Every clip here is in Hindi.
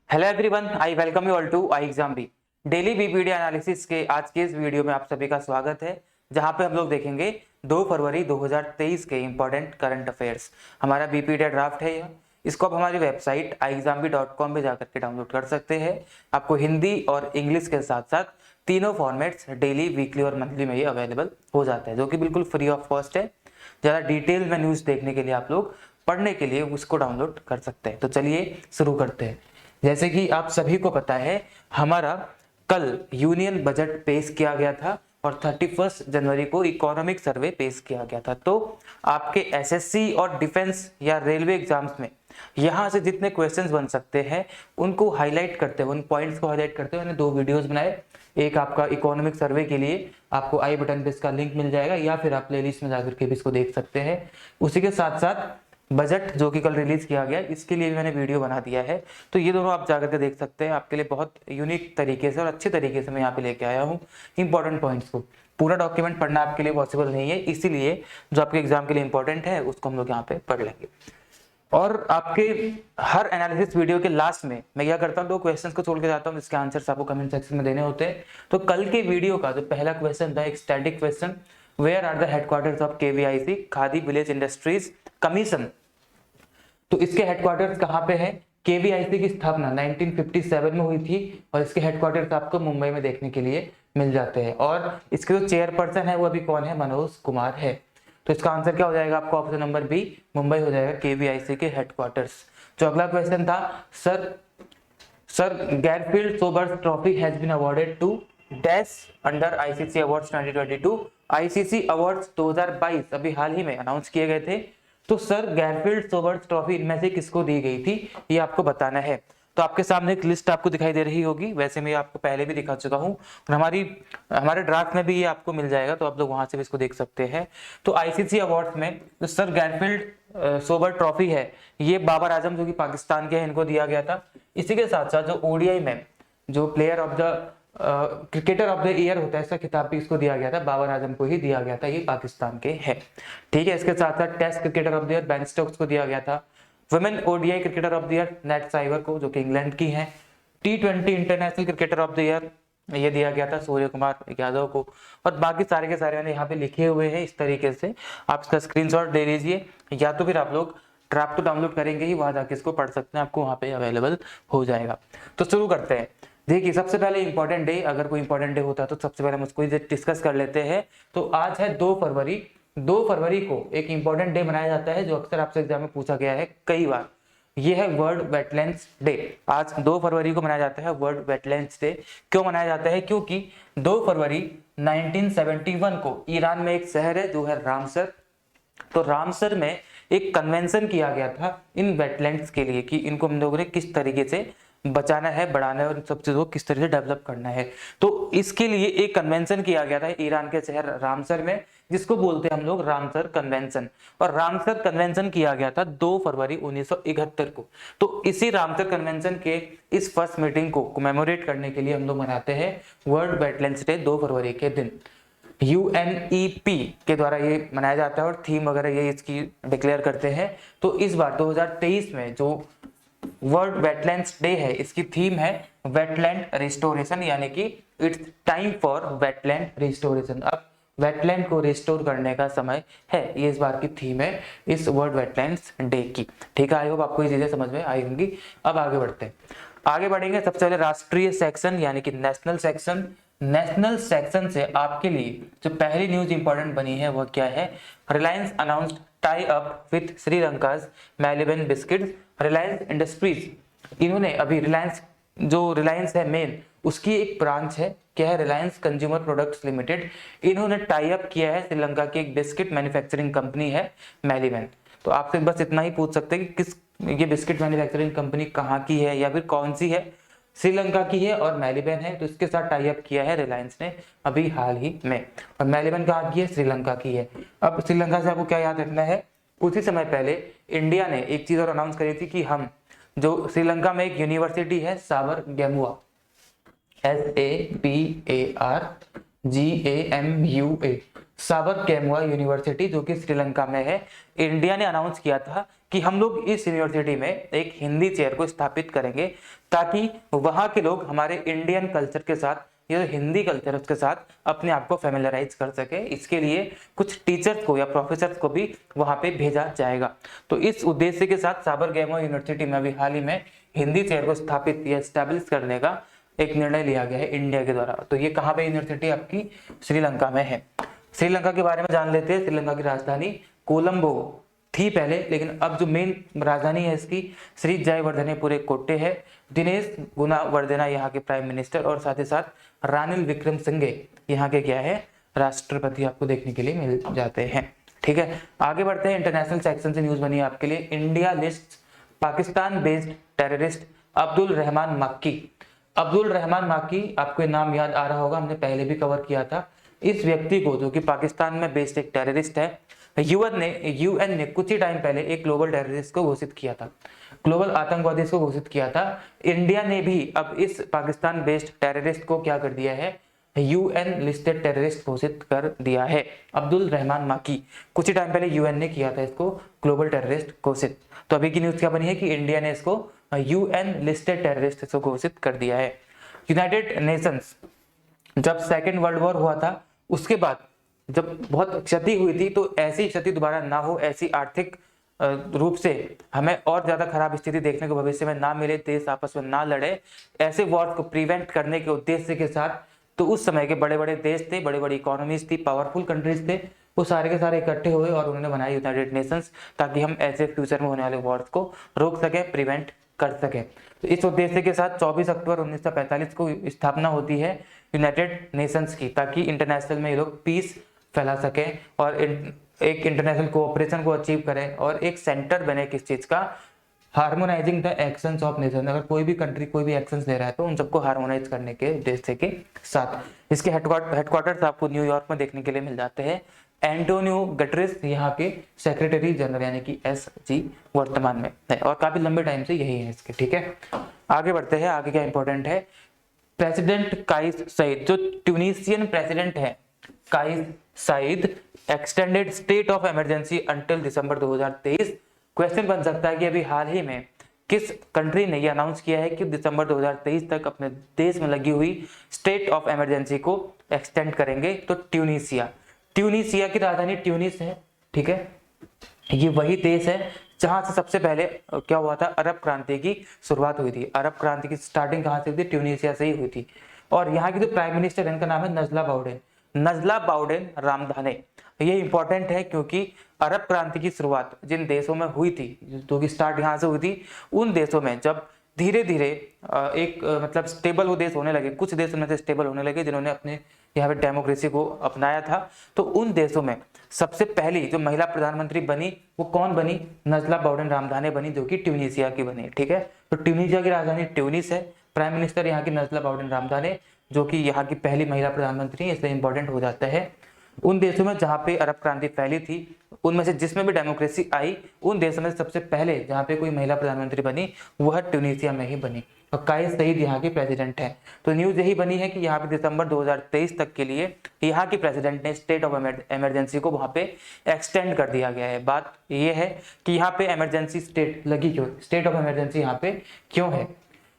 Hello everyone, I welcome you all to I exam B daily BPD analysis के आज के इस वीडियो में आप सभी का स्वागत है, जहां पे हम लोग देखेंगे 2 फरवरी 2023 के इंपॉर्टेंट करंट अफेयर्स। हमारा बीपीडी ड्राफ्ट है यह, इसको आप हमारी वेबसाइट iexambee.com पे जाकर के डाउनलोड कर सकते हैं। आपको हिंदी और इंग्लिश के साथ साथ तीनों फॉर्मेट्स डेली, वीकली और मंथली में ये अवेलेबल हो जाता है, जो कि बिल्कुल फ्री ऑफ कॉस्ट है। ज़्यादा डिटेल में न्यूज़ देखने के लिए आप लोग पढ़ने के लिए उसको डाउनलोड कर सकते हैं। तो चलिए शुरू करते हैं। जैसे कि आप सभी को पता है, हमारा कल यूनियन बजट पेश किया गया था और 31 जनवरी को इकोनॉमिक सर्वे पेश किया गया था। तो आपके एसएससी और डिफेंस या रेलवे एग्जाम्स में यहाँ से जितने क्वेश्चंस बन सकते हैं उनको हाईलाइट करते हुए, उन पॉइंट्स को हाईलाइट करते हुए मैंने 2 वीडियोस बनाए। एक आपका इकोनॉमिक सर्वे के लिए, आपको आई बटन पे इसका लिंक मिल जाएगा या फिर आप प्लेलिस्ट में जाकर के भी इसको देख सकते हैं। उसी के साथ साथ बजट जो कि कल रिलीज किया गया, इसके लिए भी मैंने वीडियो बना दिया है। तो ये दोनों आप जाकर के देख सकते हैं। आपके लिए बहुत यूनिक तरीके से और अच्छे तरीके से मैं यहाँ पे लेके आया हूँ इंपॉर्टेंट पॉइंट्स को। पूरा डॉक्यूमेंट पढ़ना आपके लिए पॉसिबल नहीं है, इसीलिए जो आपके एग्जाम के लिए इंपॉर्टेंट है उसको हम लोग यहाँ पे पढ़ लेंगे। और आपके हर एनालिसिस वीडियो के लास्ट में मैं क्या करता हूँ, 2 क्वेश्चंस को छोड़ के जाता हूँ जिसके आंसर्स आपको कमेंट सेक्शन में देने होते हैं। तो कल के वीडियो का जो पहला क्वेश्चन था, एक static question, where are the headquarters of KVIC Khadi village industries commission. तो इसके हेडक्वार्टर्स कहाँ पे है? केवीआईसी की स्थापना 1957 में हुई थी और इसके हेडक्वार्टर्स आपको मुंबई में देखने के लिए मिल जाते हैं। और इसके जो चेयरपर्सन है वो अभी कौन है? मनोज कुमार है। तो इसका आंसर क्या हो जाएगा आपको? ऑप्शन नंबर बी, मुंबई हो जाएगा केवीआईसी के हेडक्वार्टर्स। जो अगला क्वेश्चन था, sir Garfield Sobers trophy has been awarded to dash under ICC awards 2022। ICC awards 2022 अभी हाल ही में अनाउंस किए गए थे। तो सर गैरफील्ड सोबर्स ट्रॉफी इनमें से किसको दी गई थी, ये आपको बताना है। तो आपके सामने एक लिस्ट आपको दिखाई दे रही होगी, वैसे मैं आपको पहले भी दिखा चुका हूँ और हमारे ड्राफ्ट में भी ये आपको मिल जाएगा, तो आप लोग वहां से भी इसको देख सकते हैं। तो आईसीसी अवार्ड्स में जो सर गैरफील्ड सोबर ट्रॉफी है, ये बाबर आजम जो कि पाकिस्तान के हैं, इनको दिया गया था। इसी के साथ साथ जो ओडीआई में जो player of the cricketer of the year होता है, इसका खिताब भी इसको दिया गया था, बाबर आजम को ही दिया गया था, ये पाकिस्तान के है। ठीक है, इसके साथ साथ test cricketer of the year Ben Stokes को दिया गया था। Women ODI cricketer of the year Nat Sciver को, जो कि इंग्लैंड की है। टी20 international cricketer of the year ये दिया गया था सूर्य कुमार यादव को। और बाकी सारे के सारे मैंने यहाँ पे लिखे हुए हैं इस तरीके से, आप इसका स्क्रीनशॉट ले लीजिए या तो फिर आप लोग ड्राफ्ट तो डाउनलोड करेंगे ही, वहां जाके इसको पढ़ सकते हैं, आपको वहां पे अवेलेबल हो जाएगा। तो शुरू करते हैं। देखिए, सबसे पहले इंपॉर्टेंट डे, अगर कोई इंपॉर्टेंट डे होता है तो सबसे पहले हम उसको डिस्कस कर लेते हैं। तो आज है 2 फरवरी। 2 फरवरी को एक इंपॉर्टेंट डे मनाया जाता है जो अक्सर आपसे एग्जाम में पूछा गया है कई बार। ये है वर्ल्ड वेटलैंड्स डे। आज 2 फरवरी को मनाया जाता है वर्ल्ड वेटलैंड्स डे। क्यों मनाया जाता है? क्योंकि 2 फरवरी 1971 को ईरान में एक शहर है जो है रामसर। तो रामसर में एक कन्वेंशन किया गया था इन वेटलैंड्स के लिए कि इनको हम लोगों ने किस तरीके से बचाना है, बढ़ाना है और सब चीजों को किस तरह से डेवलप करना है। तो इसके लिए एक कन्वेंशन किया गया था ईरान के शहर रामसर में, जिसको बोलते हैं हम लोग रामसर कन्वेंशन। और रामसर कन्वेंशन किया गया था 2 फरवरी 1971 को। तो इसी रामसर कन्वेंशन के इस फर्स्ट मीटिंग को कमेमोरेट करने के लिए हम लोग मनाते हैं वर्ल्ड वेटलैंड्स डे 2 फरवरी के दिन। यूएनईपी के द्वारा ये मनाया जाता है और थीम वगैरह ये इसकी डिक्लेयर करते हैं। तो इस बार 2023 में जो वर्ल्ड वेटलैंड्स डे है, इसकी थीम है वेटलैंड रिस्टोरेशन, यानी कि it's time for wetland restoration. अब वेटलैंड को रिस्टोर करने का समय है, ये इस बार की थीम है इस वर्ल्ड वेटलैंड्स डे की। ठीक है, आई होप आपको ये चीजें समझ में आई होंगी। अब आगे बढ़ते हैं। आगे बढ़ेंगे, सबसे पहले राष्ट्रीय सेक्शन यानी कि नेशनल सेक्शन। नेशनल सेक्शन से आपके लिए जो पहली न्यूज इंपॉर्टेंट बनी है वो क्या है? Reliance announced tie up with Sri Lanka's Maliban biscuits. Reliance Industries, इन्होंने अभी रिलायंस है मेन, उसकी एक ब्रांच है, क्या है? Reliance consumer products limited. इन्होंने टाई अप किया है श्रीलंका की एक बिस्किट मैन्युफैक्चरिंग कंपनी है मैलिबन। तो आपसे बस इतना ही पूछ सकते हैं कि किस ये बिस्किट मैन्युफैक्चरिंग कंपनी कहाँ की है या फिर कौन सी है? श्रीलंका की है और मैलिबन है। तो इसके साथ टाई अप किया है रिलायंस ने अभी हाल ही में। और मैलिबन कहाँ की है? श्रीलंका की है। अब श्रीलंका से आपको क्या याद रखना है? कुछ ही समय पहले इंडिया ने एक चीज और अनाउंस करी थी कि हम जो श्रीलंका में एक यूनिवर्सिटी है साबर गेमुआ, SABRGAMUA, साबर गेमुआ यूनिवर्सिटी जो कि श्रीलंका में है, इंडिया ने अनाउंस किया था कि हम लोग इस यूनिवर्सिटी में एक हिंदी चेयर को स्थापित करेंगे ताकि वहाँ के लोग हमारे इंडियन कल्चर के साथ, ये जो हिंदी कल्चर है उसके साथ अपने आप को फेमिलराइज कर सके। इसके लिए कुछ टीचर्स को या प्रोफेसर्स को भी वहाँ पे भेजा जाएगा। तो इस उद्देश्य के साथ साबरगैमा यूनिवर्सिटी में अभी हाल ही में हिंदी चेयर को स्थापित या एस्टैब्लिश करने का एक निर्णय लिया गया है इंडिया के द्वारा। तो ये कहाँ पे यूनिवर्सिटी आपकी श्रीलंका में है। श्रीलंका के बारे में जान लेते हैं। श्रीलंका की राजधानी कोलंबो थी पहले, लेकिन अब जो मेन राजधानी है इसकी श्री जयवर्धनेपुरे कोट्टे है। दिनेश गुणवर्धना यहाँ के प्राइम मिनिस्टर और साथ ही साथ रानिल विक्रमसिंघे यहाँ के क्या है राष्ट्रपति आपको देखने के लिए मिल जाते हैं। ठीक है, आगे बढ़ते हैं। इंटरनेशनल सेक्शन से न्यूज बनी है आपके लिए। India list Pakistan based terrorist Abdul Rahman मक्की। अब्दुल रहमान मक्की, आपको नाम याद आ रहा होगा, हमने पहले भी कवर किया था। इस व्यक्ति को, जो कि पाकिस्तान में बेस्ड एक टेररिस्ट है, यूएन ने कुछ ही टाइम पहले एक ग्लोबल टेररिस्ट को घोषित किया था, ग्लोबल आतंकवादी को घोषित किया था। इंडिया ने भी अब इस पाकिस्तान बेस्ड टेररिस्ट को क्या कर दिया है, यूएन लिस्टेड टेररिस्ट घोषित कर दिया है। अब्दुल रहमान मक्की कुछ ही टाइम पहले यूएन ने किया था इसको ग्लोबल टेररिस्ट घोषित। तो अभी की न्यूज क्या बनी है कि इंडिया ने इसको यूएन लिस्टेड टेररिस्ट इसको घोषित कर दिया है। यूनाइटेड नेशंस, जब सेकेंड वर्ल्ड वॉर हुआ था उसके बाद जब बहुत क्षति हुई थी, तो ऐसी क्षति दोबारा ना हो, ऐसी आर्थिक रूप से हमें और ज्यादा खराब स्थिति देखने को भविष्य में ना मिले, देश आपस में ना लड़े, ऐसे वॉर को प्रिवेंट करने के उद्देश्य के साथ, तो उस समय के बड़े बड़े देश थे, बड़ी बड़ी इकोनॉमीज थी, पावरफुल कंट्रीज थे, वो सारे के सारे इकट्ठे हुए और उन्होंने बनाया यूनाइटेड नेशंस, ताकि हम ऐसे फ्यूचर में होने वाले वॉर्स को रोक सके, प्रिवेंट कर सके। तो इस उद्देश्य के साथ 24 अक्टूबर 1945 को स्थापना होती है यूनाइटेड नेशंस की, ताकि इंटरनेशनल में ये लोग पीस फैला सके और एक इंटरनेशनल कोऑपरेशन को अचीव करें और एक सेंटर बने किस चीज का, harmonising the actions of nation. अगर कोई भी कंट्री कोई भी एक्शंस ले रहा है तो उन सबको हार्मोनाइज करने के उद्देश्य के साथ। इसके हेडक्वार्टर्स आपको न्यूयॉर्क में देखने के लिए मिल जाते हैं। एंटोनियो गटरेस यहाँ के सेक्रेटरी जनरल यानी कि एसजी वर्तमान में है और काफी लंबे टाइम से यही है इसके। ठीक है, आगे बढ़ते हैं। आगे क्या इंपॉर्टेंट है, प्रेसिडेंट काइस सईद, जो ट्यूनीसियन प्रेसिडेंट है Kais Saied, extended state of emergency until December 2023। Question बन सकता है कि अभी हाल ही में किस कंट्री ने यह अनाउंस किया है कि दिसंबर 2023 तक अपने देश में लगी हुई स्टेट ऑफ इमरजेंसी को एक्सटेंड करेंगे। तो ट्यूनीसिया, ट्यूनीसिया की राजधानी ट्यूनिस है। ठीक है, ये वही देश है जहां से सबसे पहले क्या हुआ था, अरब क्रांति की शुरुआत हुई थी। अरब क्रांति की स्टार्टिंग कहां से हुई थी, ट्यूनीसिया से ही हुई थी। और यहाँ की जो प्राइम मिनिस्टर है इनका नाम है नजला बाउडेन, नजला बाउडेन रामधाने। ये इंपॉर्टेंट है क्योंकि अरब क्रांति की शुरुआत जिन देशों में हुई थी, जो कि स्टार्ट यहाँ से हुई थी, उन देशों में जब धीरे धीरे एक मतलब स्टेबल वो देश होने लगे, कुछ देश उनमें से स्टेबल होने लगे जिन्होंने अपने यहाँ पे डेमोक्रेसी को अपनाया था, तो उन देशों में सबसे पहली जो महिला प्रधानमंत्री बनी वो कौन बनी, नजला बाउडेन रामधाने बनी, जो कि ट्यूनीसिया की बनी। ठीक है, तो ट्यूनीसिया की राजधानी ट्यूनिस है, प्राइम मिनिस्टर यहाँ की नजला बाउडेन रामधाने, जो कि यहाँ की पहली महिला प्रधानमंत्री है, इसलिए इंपॉर्टेंट हो जाता है। उन देशों में जहाँ पे अरब क्रांति फैली थी, उनमें से जिसमें भी डेमोक्रेसी आई, उन देशों में सबसे पहले जहाँ पे कोई महिला प्रधानमंत्री बनी वह ट्यूनीसिया में ही बनी और काइस सईद यहाँ की प्रेसिडेंट है। तो न्यूज यही बनी है कि यहाँ पे दिसंबर 2023 तक के लिए यहाँ की प्रेसिडेंट ने स्टेट ऑफ इमरजेंसी को वहाँ पे एक्सटेंड कर दिया गया है। बात यह है कि यहाँ पे इमरजेंसी स्टेट लगी क्यों, स्टेट ऑफ इमरजेंसी यहाँ पे क्यों है,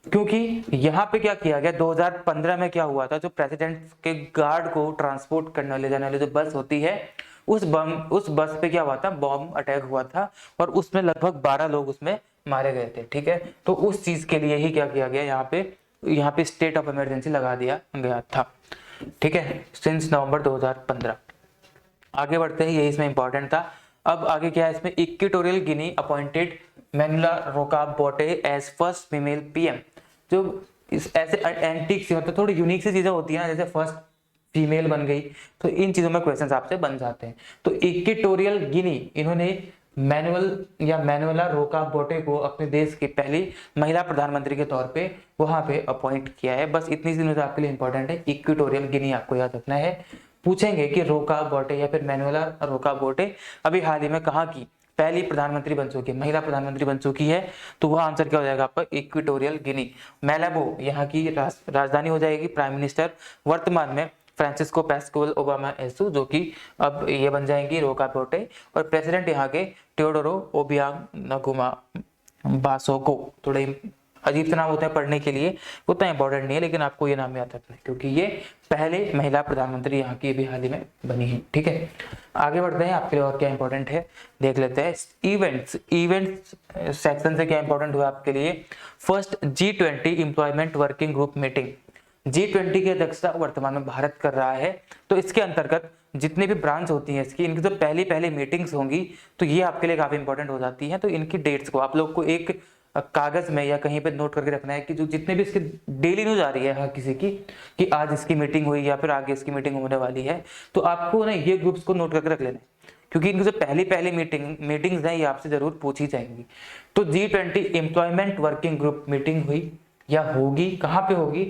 क्योंकि यहाँ पे क्या किया गया, 2015 में क्या हुआ था, जो प्रेसिडेंट के गार्ड को ट्रांसपोर्ट करने ले जाने वाली जो बस होती है, उस बस पे क्या हुआ था, बॉम्ब अटैक हुआ था और उसमें लगभग 12 लोग उसमें मारे गए थे। ठीक है, तो उस चीज के लिए ही क्या किया गया, यहाँ पे स्टेट ऑफ इमरजेंसी लगा दिया गया था। ठीक है, सिंस नवंबर 2015। आगे बढ़ते हैं, यही इसमें इंपॉर्टेंट था। अब आगे क्या है इसमें, Equatorial Guinea appointed Manuela Roka Botey as first female PM. जो इस ऐसे एंटीक सी मतलब थोड़ी यूनिक सी चीजें होती हैं, जैसे फर्स्ट फीमेल बन गई, तो इन चीजों में क्वेश्चंस आपसे बन जाते हैं। तो इक्वेटोरियल गिनी, इन्होंने मैनुएला रोकाबोटे को अपने देश की पहली महिला प्रधानमंत्री के तौर पे वहां पे अपॉइंट किया है। बस इतनी सी न्यूज आपके लिए इंपॉर्टेंट है, इक्वेटोरियल गिनी आपको याद रखना है। पूछेंगे कि रोकाबोटे या फिर मैनुएला रोकाबोटे अभी हाल ही में कहाँ की पहली प्रधानमंत्री बन चुकी है, महिला प्रधानमंत्री बन चुकी है, तो वह आंसर क्या हो जाएगा आपका, इक्वेटोरियल गिनी। मेलाबो यहाँ की राजधानी हो जाएगी। प्राइम मिनिस्टर वर्तमान में फ्रांसिस्को पैस्कुअल ओबामा एसू, जो कि अब ये बन जाएंगी रोका पोटे, और प्रेसिडेंट यहाँ के टेओडोरो ओबियांग नगुमा बासोको। थोड़े अजीब से नाम होते हैं पढ़ने के लिए, उतना इंपॉर्टेंट नहीं है, लेकिन आपको ये नाम याद रखना है क्योंकि ये पहले महिला प्रधानमंत्री यहाँ की भी हाल ही में बनी है। ठीक है, आगे बढ़ते हैं, आपके लिए और क्या इंपॉर्टेंट है देख लेते हैं। इवेंट्स सेक्शन से क्या इंपॉर्टेंट हुआ आपके लिए। First G20 employment working group meeting. G20 की अध्यक्षता वर्तमान में भारत कर रहा है, तो इसके अंतर्गत जितने भी ब्रांच होती हैं इसकी, इनकी जो पहली मीटिंग्स होंगी तो ये आपके लिए काफी इंपॉर्टेंट हो जाती है। तो इनकी डेट्स को आप लोग को एक कागज में या कहीं पे नोट करके रखना है कि जो जितने भी इसके डेली न्यूज आ रही है हर किसी की कि आज इसकी मीटिंग हुई या फिर आगे इसकी मीटिंग होने वाली है, तो आपको ना ये ग्रुप्स को नोट करके रख लेना है क्योंकि इनकी जो पहली मीटिंग्स हैं ये आपसे जरूर पूछी जाएंगी। तो G20 employment working group meeting हुई या होगी, कहाँ पे होगी,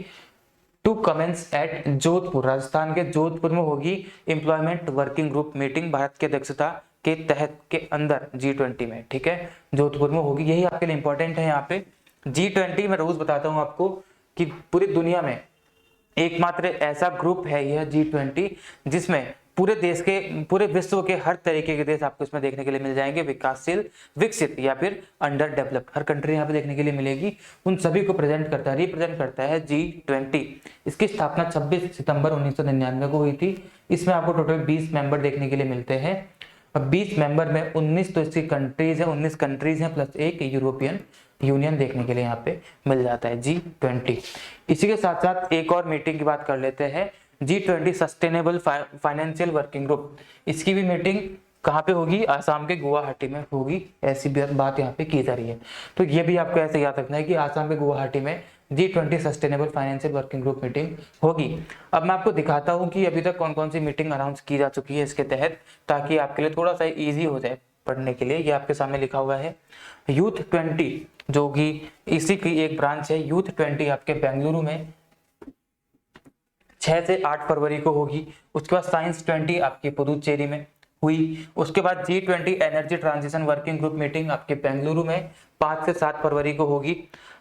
to commence at Jodhpur, Rajasthan के जोधपुर में होगी employment working group meeting, Bharat की अध्यक्षता के तहत के अंदर G20 में। ठीक है, जोधपुर में होगी, यही आपके लिए इंपॉर्टेंट है। यहाँ पे G20 मैं रोज बताता हूँ आपको कि पूरी दुनिया में एकमात्र ऐसा ग्रुप है यह G20 जिसमें पूरे विश्व के हर तरीके के देश आपको इसमें देखने के लिए मिल जाएंगे, विकासशील, विकसित या फिर अंडर डेवलप्ड, हर कंट्री यहाँ पे देखने के लिए मिलेगी। उन सभी को रिप्रेजेंट करता है G20। इसकी स्थापना 26 सितंबर 1999 को हुई थी। इसमें आपको टोटल 20 मेंबर देखने के लिए मिलते हैं। अब 20 मेंबर में 19 तो इसकी कंट्रीज है, 19 कंट्रीज हैं प्लस एक यूरोपियन यूनियन देखने के लिए यहाँ पे मिल जाता है G20। इसी के साथ साथ एक और मीटिंग की बात कर लेते हैं, G20 sustainable financial working group. इसकी भी मीटिंग कहाँ पे होगी, आसाम के गुवाहाटी में होगी, ऐसी बात यहाँ पे की जा रही है। तो ये भी आपको ऐसे याद रखना है कि आसाम के गुवाहाटी में G20 sustainable financial working group meeting होगी। अब मैं आपको दिखाता हूँ कि अभी तक कौन कौन सी मीटिंग अनाउंस की जा चुकी है इसके तहत, ताकि आपके लिए थोड़ा सा इजी हो जाए पढ़ने के लिए। ये आपके सामने लिखा हुआ है यूथ 20, जो कि इसी की एक ब्रांच है। यूथ 20 आपके बेंगलुरु में 6 से 8 फरवरी को होगी। उसके बाद साइंस 20 आपकी पुदुचेरी में हुई। उसके बाद G20 energy transition working group meeting आपके बेंगलुरु में 5 से 7 फरवरी को होगी।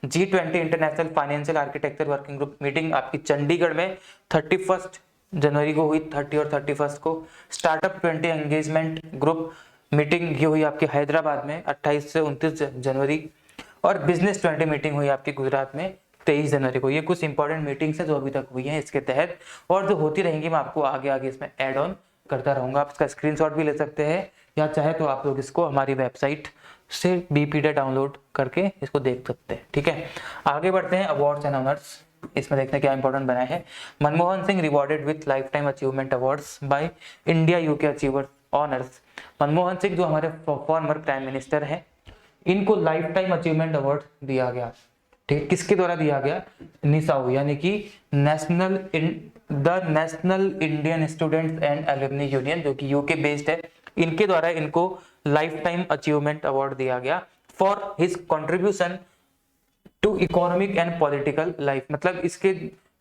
G20 international financial architecture working group meeting आपकी चंडीगढ़ में 31 जनवरी को हुई, 30 और 31 को। स्टार्टअप 20 एंगेजमेंट ग्रुप मीटिंग ये हुई आपके हैदराबाद में 28 से 29 जनवरी। और बिजनेस 20 मीटिंग हुई आपकी गुजरात में 23 जनवरी को। ये कुछ इंपॉर्टेंट मीटिंग्स हैं जो अभी तक हुई हैं इसके तहत, और जो होती रहेंगी मैं आपको आगे इसमें ऐड ऑन करता रहूंगा। आप इसका स्क्रीनशॉट भी ले सकते हैं या चाहे तो आप लोग इसको हमारी वेबसाइट से BPDA डाउनलोड करके इसको देख सकते हैं। ठीक है, आगे बढ़ते हैं। अवार्ड्स एंड ऑनर्स, इसमें देखते हैं क्या इंपॉर्टेंट बना है। Manmohan Singh rewarded with life time achievement awards by India UK achiever honours. Manmohan Singh जो हमारे फॉर्मर प्राइम मिनिस्टर हैं, इनको लाइफ टाइम अचीवमेंट अवार्ड दिया गया। ठीक है, किसके द्वारा दिया गया, निसाऊ यानी कि national Indian students and alumni union, जो कि UK बेस्ड है, इनके द्वारा इनको लाइफ टाइम अचीवमेंट अवार्ड दिया गया for his contribution to economic and political life. मतलब इसके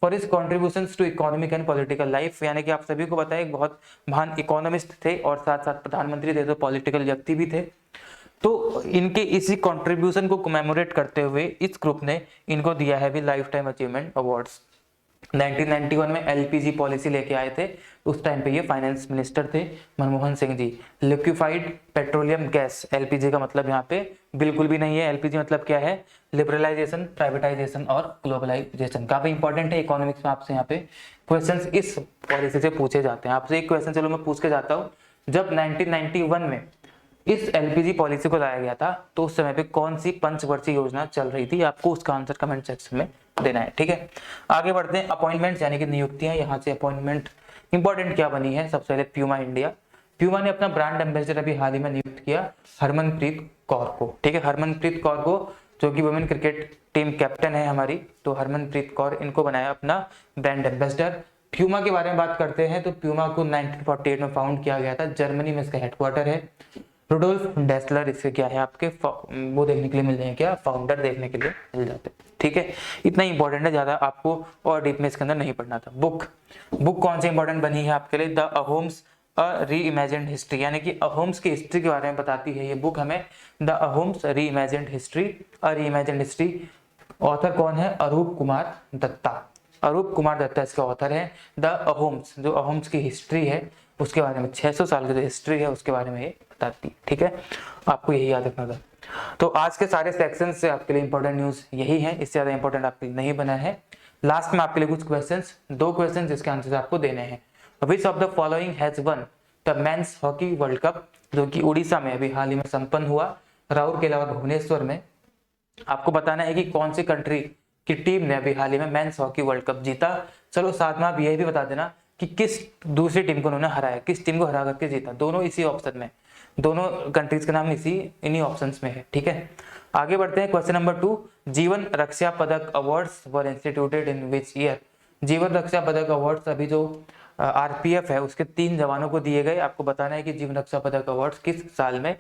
for his contributions to economic and political life, यानी कि आप सभी को पता है एक बहुत महान इकोनॉमिस्ट थे और साथ साथ प्रधानमंत्री थे, तो पॉलिटिकल व्यक्ति भी थे। तो इनके इसी कंट्रीब्यूशन को कमेमोरेट करते हुए इस ग्रुप ने इनको दिया है भी लाइफ टाइम अचीवमेंट अवार्ड्स। 1991 में LPG पॉलिसी लेके आए थे, उस टाइम पे ये फाइनेंस मिनिस्टर थे Manmohan Singh ji. Liquefied petroleum gas, LPG का मतलब यहाँ पे बिल्कुल भी नहीं है। LPG मतलब क्या है, लिबरलाइजेशन, प्राइवेटाइजेशन और ग्लोबलाइजेशन। काफी इंपॉर्टेंट है इकोनॉमिक्स में, आपसे यहाँ पे क्वेश्चंस इस पॉलिसी से पूछे जाते हैं। आपसे एक क्वेश्चन चलो मैं पूछ के जाता हूँ, जब 1991 में इस LPG पॉलिसी को लाया गया था तो उस समय पे कौन सी पंचवर्षीय योजना चल रही थी, आपको उसका आंसर कमेंट सेक्शन में देना है। ठीक है, आगे बढ़ते हैं। अपॉइंटमेंट्स यानी कि नियुक्तियां, यहाँ से अपॉइंटमेंट इंपॉर्टेंट क्या बनी है। सबसे पहले प्यूमा इंडिया, प्यूमा ने अपना ब्रांड एम्बेसडर अभी हाल ही में नियुक्त किया हरमनप्रीत कौर को। ठीक है, हरमनप्रीत कौर को, जो कि वुमेन क्रिकेट टीम कैप्टन है हमारी, तो हरमनप्रीत कौर इनको बनाया अपना ब्रांड एम्बेसडर। प्यूमा के बारे में बात करते हैं तो प्यूमा को 1948 में फाउंड किया गया था, जर्मनी में इसका हेडक्वार्टर है। रुडोल्फ डेसलर इससे क्या है आपके वो देखने के लिए मिल जाएंगे, क्या फाउंडर देखने के लिए मिल जाते हैं। ठीक है, इतना इंपॉर्टेंट है, ज्यादा आपको और डीप में इसके अंदर नहीं पढ़ना था। बुक कौन सी इंपॉर्टेंट बनी है आपके लिए, the Ahoms a reimagined history, यानी कि अहोम्स की हिस्ट्री के बारे में बताती है ये बुक हमें। The Ahoms reimagined history, a reimagined history. Author कौन है, अरूप कुमार दत्ता। अरूप कुमार दत्ता इसके ऑथर हैं। द अहोम्स, जो अहोम्स की हिस्ट्री है उसके बारे में, 600 साल की जो हिस्ट्री है उसके बारे में ये बताती है। ठीक है, आपको यही याद रखना था। तो आज के सारे सेक्शन से आपके लिए इंपॉर्टेंट न्यूज़ यही है, इससे ज़्यादा इंपॉर्टेंट आपके लिए नहीं बना है। लास्ट में आपके लिए कुछ क्वेश्चंस, 2 क्वेश्चन जिसके आंसर आपको देने हैं। Which of the following has one the men's hockey world cup, जो कि उड़ीसा में अभी हाल ही में संपन्न हुआ, राउर के अलावा भुवनेश्वर में। आपको बताना है कि कौन सी कंट्री की टीम ने अभी हाल ही में मेंस हॉकी वर्ल्ड कप जीता। चलो साथ में आप यह भी बता देना कि किस दूसरी टीम को उन्होंने हराया, किस टीम को हरा करके जीता। दोनों इसी ऑप्शन में, दोनों कंट्रीज के नाम इन्हीं ऑप्शंस में है। ठीक है, आगे बढ़ते हैं। क्वेश्चन नंबर 2, जीवन रक्षा पदक awards were instituted in which year. जीवन रक्षा पदक अवार्ड्स अभी जो आरपीएफ है उसके 3 जवानों को दिए गए। आपको बताना है कि जीवन रक्षा पदक अवार्ड्स किस साल में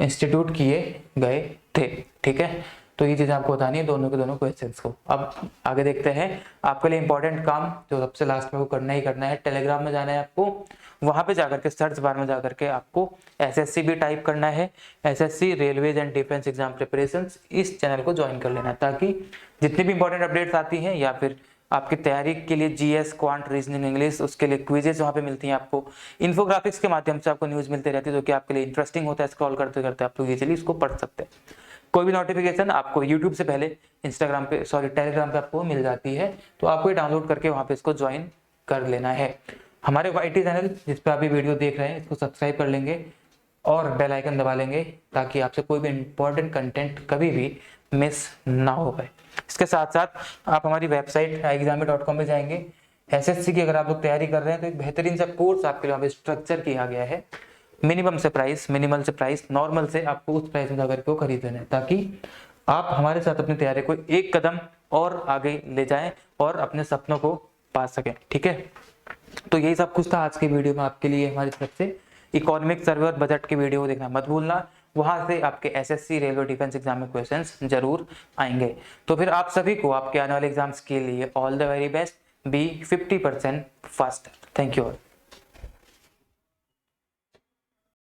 इंस्टीट्यूट किए गए थे। ठीक है, तो ये चीजें आपको बतानी है दोनों के दोनों क्वेश्चंस को। अब आगे देखते हैं। आपके लिए इंपॉर्टेंट काम जो सबसे लास्ट में वो करना ही करना है, टेलीग्राम में जाना है आपको, वहां पे जाकर के सर्च बार में जाकर के आपको एसएससी भी टाइप करना है, SSC railways and defence exam preparations, इस चैनल को ज्वाइन कर लेना, ताकि जितनी भी इंपॉर्टेंट अपडेट्स आती हैं या फिर आपकी तैयारी के लिए जीएस, क्वांट, रीजनिंग, इंग्लिश, उसके लिए क्विजेस वहाँ पे मिलती हैं आपको। इन्फोग्राफिक्स के माध्यम से आपको न्यूज़ मिलती रहती है जो कि आपके लिए इंटरेस्टिंग होता है। स्क्रॉल करते करते आप लोग इजीली इसको पढ़ सकते हैं। कोई भी नोटिफिकेशन आपको यूट्यूब से पहले टेलीग्राम पे आपको मिल जाती है, तो आपको ये डाउनलोड करके वहाँ पे इसको ज्वाइन कर लेना है। हमारे वाईटी चैनल जिस पर आप ये वीडियो देख रहे हैं इसको सब्सक्राइब कर लेंगे और बेल आइकन दबा लेंगे, ताकि आपसे कोई भी इंपॉर्टेंट कंटेंट कभी भी मिस ना हो पाए। इसके साथ साथ आप हमारी वेबसाइट exam.com पे जाएंगे। एसएससी की अगर आप लोग तैयारी कर रहे हैं तो एक बेहतरीन सा कोर्स आपके लिए वहाँ पे स्ट्रक्चर किया गया है। मिनिमल से प्राइस, नॉर्मल से आपको उस प्राइस में जाकर के वो खरीद लेना है, ताकि आप हमारे साथ अपनी तैयारी को एक कदम और आगे ले जाएं और अपने सपनों को पा सकें। ठीक है, तो यही सब कुछ था आज के वीडियो में आपके लिए हमारी तरफ से। इकोनॉमिक सर्वे और बजट के वीडियो को देखना मत भूलना, वहां से आपके एसएससी, रेलवे, डिफेंस एग्जाम में क्वेश्चंस जरूर आएंगे। तो फिर आप सभी को आपके आने वाले एग्जाम्स के लिए all the very best, be 50% faster. Thank you all.